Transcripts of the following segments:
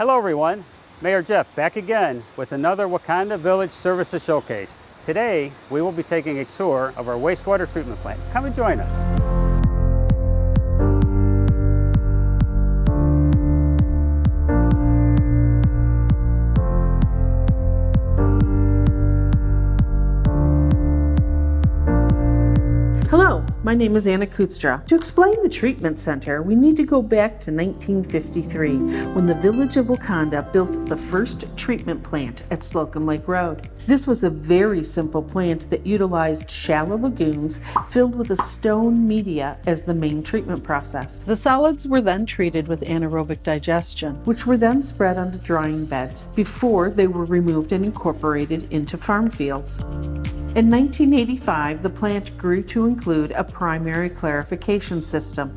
Hello everyone, Mayor Jeff back again with another Wakanda Village Services Showcase. Today, we will be taking a tour of our wastewater treatment plant. Come and join us. Hello, my name is Anna Kutstra. To explain the treatment center, we need to go back to 1953 when the village of Wakanda built the first treatment plant at Slocum Lake Road. This was a very simple plant that utilized shallow lagoons filled with a stone media as the main treatment process. The solids were then treated with anaerobic digestion, which were then spread onto drying beds before they were removed and incorporated into farm fields. In 1985, the plant grew to include a primary clarification system,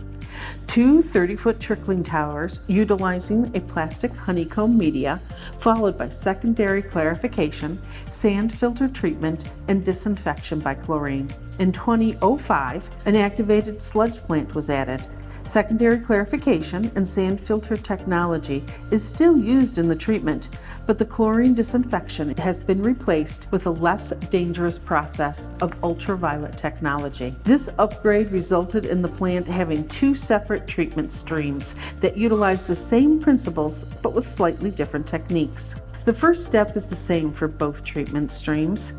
two 30-foot trickling towers utilizing a plastic honeycomb media, followed by secondary clarification, sand filter treatment, and disinfection by chlorine. In 2005, an activated sludge plant was added. Secondary clarification and sand filter technology is still used in the treatment, but the chlorine disinfection has been replaced with a less dangerous process of ultraviolet technology. This upgrade resulted in the plant having two separate treatment streams that utilize the same principles but with slightly different techniques. The first step is the same for both treatment streams.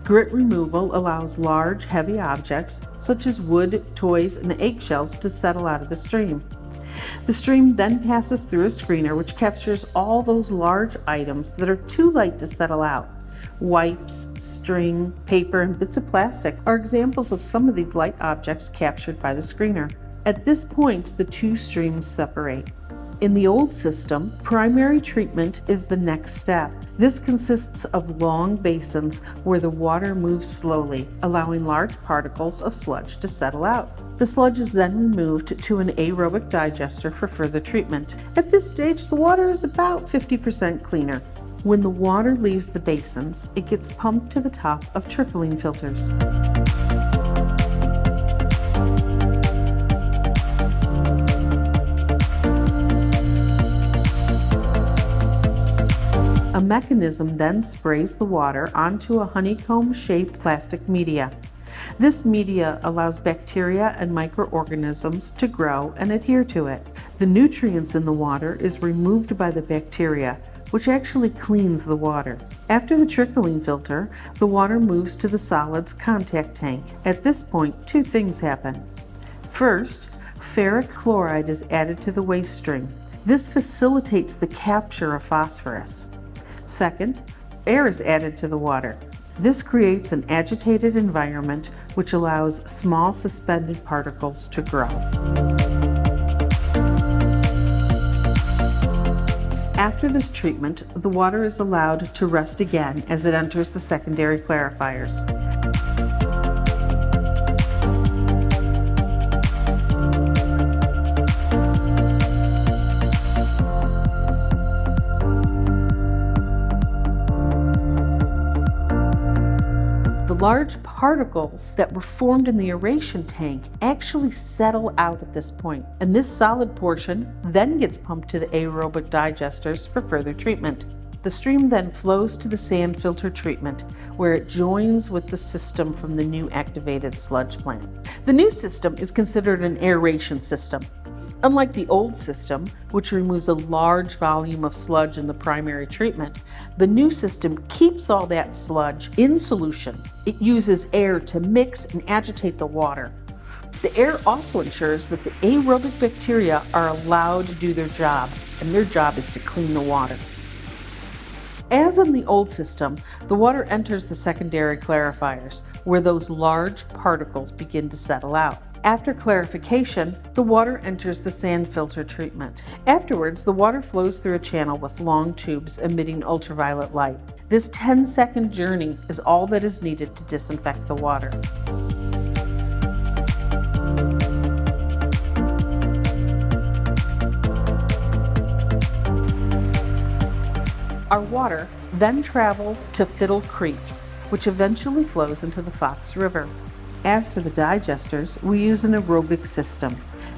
Grit removal allows large, heavy objects, such as wood, toys, and eggshells, to settle out of the stream. The stream then passes through a screener which captures all those large items that are too light to settle out. Wipes, string, paper, and bits of plastic are examples of some of these light objects captured by the screener. At this point, the two streams separate. In the old system, primary treatment is the next step. This consists of long basins where the water moves slowly, allowing large particles of sludge to settle out. The sludge is then removed to an aerobic digester for further treatment. At this stage, the water is about 50% cleaner. When the water leaves the basins, it gets pumped to the top of trickling filters. A mechanism then sprays the water onto a honeycomb-shaped plastic media. This media allows bacteria and microorganisms to grow and adhere to it. The nutrients in the water is removed by the bacteria, which actually cleans the water. After the trickling filter, the water moves to the solids contact tank. At this point, two things happen. First, ferric chloride is added to the waste stream. This facilitates the capture of phosphorus. Second, air is added to the water. This creates an agitated environment which allows small suspended particles to grow. After this treatment, the water is allowed to rest again as it enters the secondary clarifiers. The large particles that were formed in the aeration tank actually settle out at this point, and this solid portion then gets pumped to the aerobic digesters for further treatment. The stream then flows to the sand filter treatment, where it joins with the system from the new activated sludge plant. The new system is considered an aeration system. Unlike the old system, which removes a large volume of sludge in the primary treatment, the new system keeps all that sludge in solution. It uses air to mix and agitate the water. The air also ensures that the aerobic bacteria are allowed to do their job, and their job is to clean the water. As in the old system, the water enters the secondary clarifiers, where those large particles begin to settle out. After clarification, the water enters the sand filter treatment. Afterwards, the water flows through a channel with long tubes emitting ultraviolet light. This 10-second journey is all that is needed to disinfect the water. Our water then travels to Fiddle Creek, which eventually flows into the Fox River. As for the digesters, we use an aerobic system,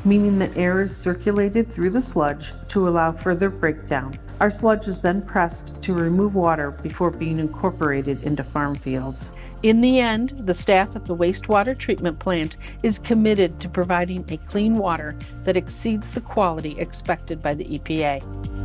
meaning that air is circulated through the sludge to allow further breakdown. Our sludge is then pressed to remove water before being incorporated into farm fields. In the end, the staff at the wastewater treatment plant is committed to providing a clean water that exceeds the quality expected by the EPA.